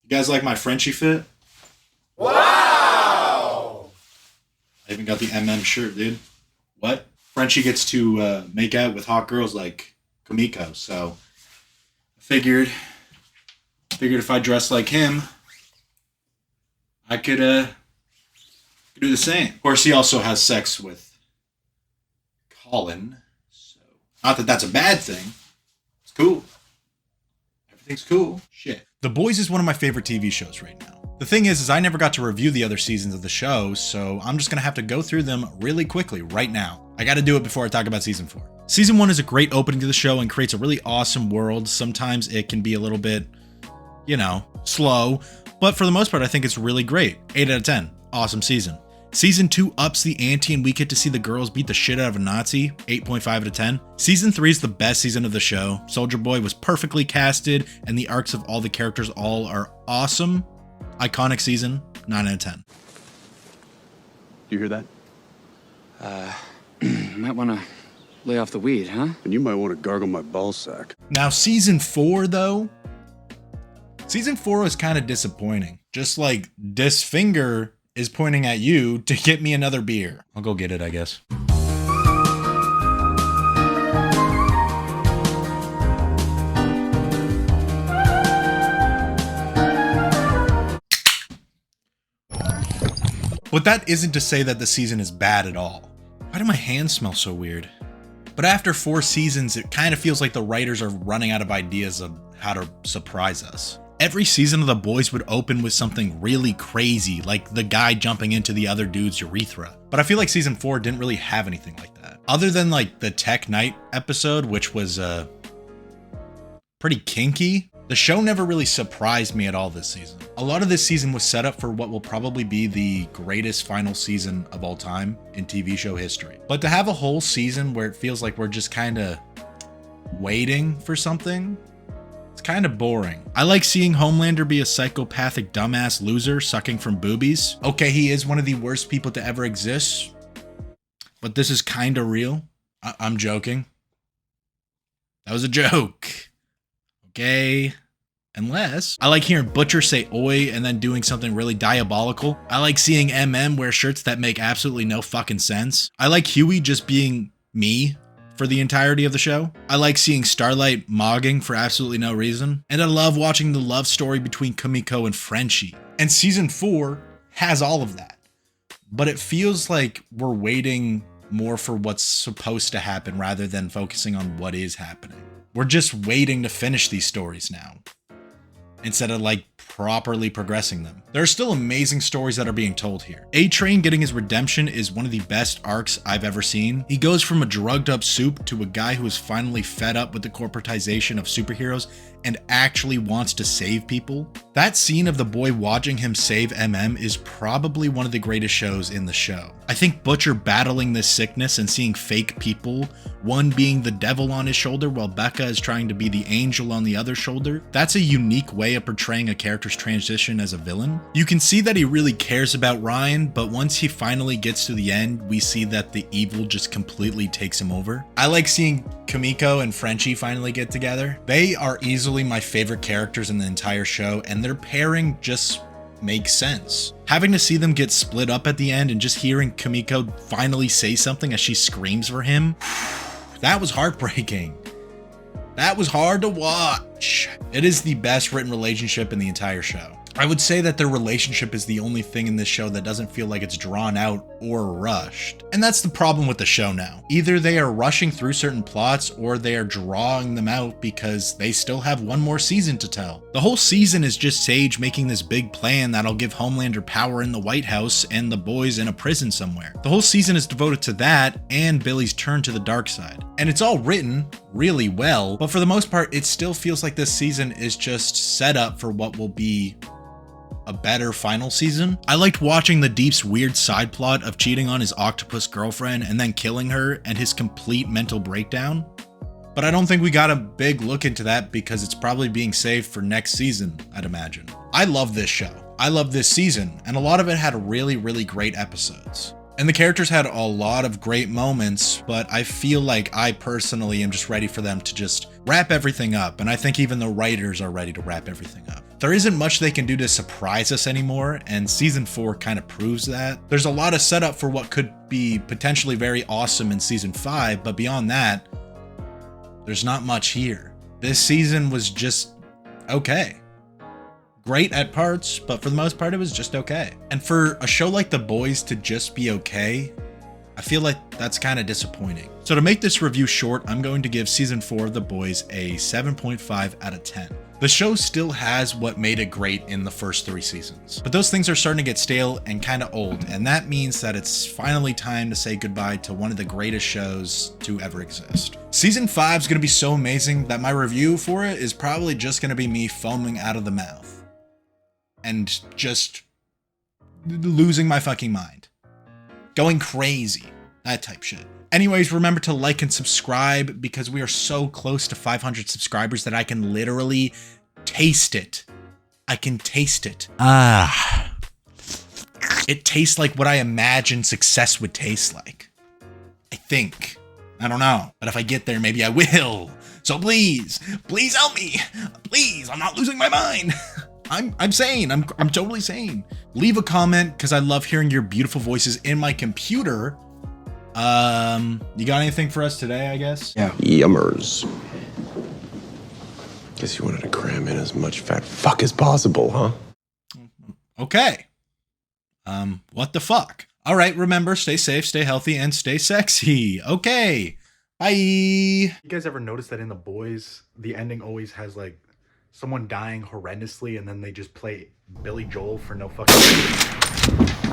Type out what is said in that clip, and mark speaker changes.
Speaker 1: You guys like my Frenchie fit?
Speaker 2: Wow!
Speaker 1: I even got the MM shirt, dude. What? Frenchie gets to make out with hot girls like Kamiko, so I figured if I dress like him, I could do the same. Of course, he also has sex with Colin, so not that that's a bad thing. It's cool. Everything's cool. Shit. The Boys is one of my favorite TV shows right now. The thing is I never got to review the other seasons of the show, so I'm just gonna have to go through them really quickly right now. I gotta do it before I talk about season 4. Season 1 is a great opening to the show and creates a really awesome world. Sometimes it can be a little bit, slow, but for the most part, I think it's really great. 8 out of 10. Awesome season. Season 2 ups the ante and we get to see the girls beat the shit out of a Nazi. 8.5 out of 10. Season 3 is the best season of the show. Soldier Boy was perfectly casted and the arcs of all the characters all are awesome. Iconic season. 9 out of 10.
Speaker 3: You hear that?
Speaker 4: Might want to lay off the weed, huh?
Speaker 3: And you might want to gargle my ball sack.
Speaker 1: Now season 4 though. Season 4 was kind of disappointing. Just like this finger is pointing at you to get me another beer. I'll go get it, I guess. But that isn't to say that the season is bad at all. Why do my hands smell so weird? But after 4 seasons, it kind of feels like the writers are running out of ideas of how to surprise us. Every season of The Boys would open with something really crazy, like the guy jumping into the other dude's urethra. But I feel like season 4 didn't really have anything like that. Other than like the Tech Night episode, which was pretty kinky, the show never really surprised me at all this season. A lot of this season was set up for what will probably be the greatest final season of all time in TV show history. But to have a whole season where it feels like we're just kind of waiting for something, it's kind of boring. I like seeing Homelander be a psychopathic dumbass loser sucking from boobies. Okay, he is one of the worst people to ever exist, but this is kind of real. I'm joking. That was a joke. Okay. Unless I like hearing Butcher say oi and then doing something really diabolical. I like seeing MM wear shirts that make absolutely no fucking sense. I like Huey just being me for the entirety of the show. I like seeing Starlight mogging for absolutely no reason. And I love watching the love story between Kamiko and Frenchie. And season 4 has all of that. But it feels like we're waiting more for what's supposed to happen rather than focusing on what is happening. We're just waiting to finish these stories now, instead of like properly progressing them. There are still amazing stories that are being told here. A-Train getting his redemption is one of the best arcs I've ever seen. He goes from a drugged up soup to a guy who is finally fed up with the corporatization of superheroes and actually wants to save people. That scene of the boy watching him save MM is probably one of the greatest shows in the show. I think Butcher battling this sickness and seeing fake people, one being the devil on his shoulder while Becca is trying to be the angel on the other shoulder, that's a unique way of portraying a character's transition as a villain. You can see that he really cares about Ryan, but once he finally gets to the end, we see that the evil just completely takes him over. I like seeing Kamiko and Frenchie finally get together. They are easily my favorite characters in the entire show, and their pairing just makes sense. Having to see them get split up at the end and just hearing Kamiko finally say something as she screams for him, that was heartbreaking. That was hard to watch. It is the best written relationship in the entire show. I would say that their relationship is the only thing in this show that doesn't feel like it's drawn out or rushed. And that's the problem with the show now. Either they are rushing through certain plots or they are drawing them out because they still have one more season to tell. The whole season is just Sage making this big plan that'll give Homelander power in the White House and the boys in a prison somewhere. The whole season is devoted to that and Billy's turn to the dark side. And it's all written really well, but for the most part, it still feels like this season is just set up for what will be a better final season. I liked watching the Deep's weird side plot of cheating on his octopus girlfriend and then killing her and his complete mental breakdown. But I don't think we got a big look into that because it's probably being saved for next season, I'd imagine. I love this show. I love this season, and a lot of it had really, really great episodes. And the characters had a lot of great moments, but I feel like I personally am just ready for them to just wrap everything up. And I think even the writers are ready to wrap everything up. There isn't much they can do to surprise us anymore, and season 4 kind of proves that. There's a lot of setup for what could be potentially very awesome in season 5, but beyond that, there's not much here. This season was just okay. Great at parts, but for the most part, it was just okay. And for a show like The Boys to just be okay, I feel like that's kind of disappointing. So to make this review short, I'm going to give season 4 of The Boys a 7.5 out of 10. The show still has what made it great in the first 3 seasons, but those things are starting to get stale and kind of old, and that means that it's finally time to say goodbye to one of the greatest shows to ever exist. Season 5 is going to be so amazing that my review for it is probably just going to be me foaming out of the mouth and just losing my fucking mind, going crazy, that type shit. Anyways, remember to like and subscribe because we are so close to 500 subscribers that I can literally taste it. I can taste it. It tastes like what I imagine success would taste like. I think. I don't know. But if I get there, maybe I will. So please help me. Please, I'm not losing my mind. I'm sane. I'm totally sane. Leave a comment because I love hearing your beautiful voices in my computer. You got anything for us today, I guess?
Speaker 2: Yeah.
Speaker 3: Yummers. Guess you wanted to cram in as much fat fuck as possible, huh?
Speaker 1: Okay. What the fuck? All right, remember, stay safe, stay healthy, and stay sexy. Okay. Bye. You guys ever notice that in The Boys, the ending always has like someone dying horrendously and then they just play Billy Joel for no fucking reason?